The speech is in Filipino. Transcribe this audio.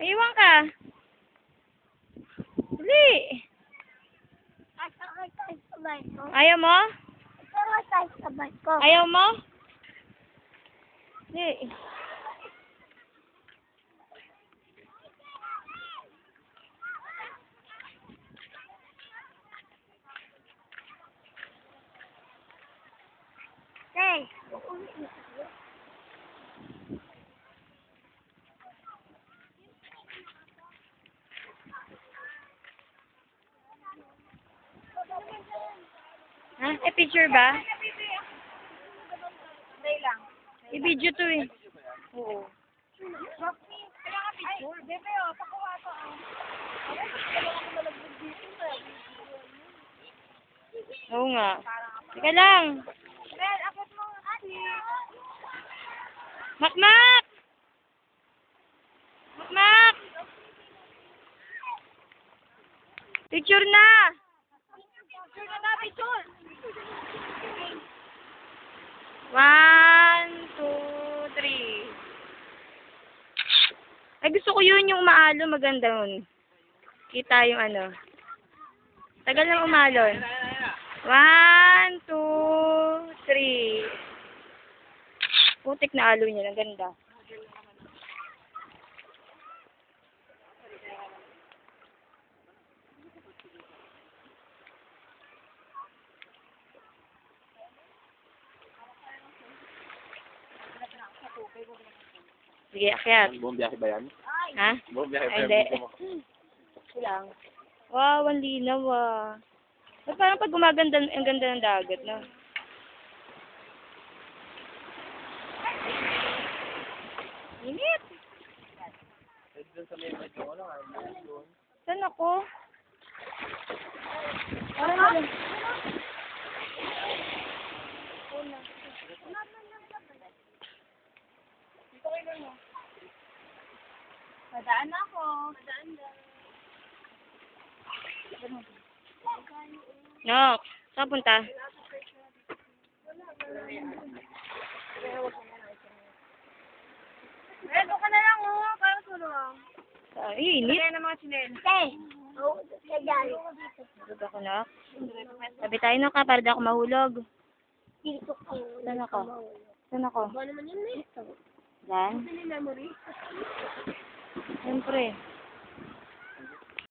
Iwan ka. Dali. Ayaw mo? Ayaw mo? Dali. Hey. Ha? Picture ba? Day lang. I-video to eh. Oo. Kailangan picture. Bebe, pakuha to. Oo nga. Teka lang. Ben, akit mo. Makmak! Makmak! Picture na! Picture na, picture. 1, 2, 3. Ay, gusto ko yun yung umaalon. Maganda yun. Kita yung ano. Tagal lang umalon. 1, 2, 3. Putik na alo niya. Ang ganda. Sige, akyat. Buong biyahe ba yan? Ha? Buong biyahe ba Ay, yan? hindi. Video mo? Lang. Wow, ang linaw ah. Ba't parang pag gumaganda, ang ganda ng dagat, no? Init! Saan ako? Parang wala. Madaan ako. Madaan daw. No. Saan punta? Eto ka na lang, oh. Para tulong. Ay, init. Kaya ng mga chinel. Hey! Oh, kaya. Tulog ako na. Sabi tayo na ka, para di ako mahulog. Dito ko. Saan ako? Saan ako? Ba naman yun, eh? Yan? Hindi memory. Siyempre.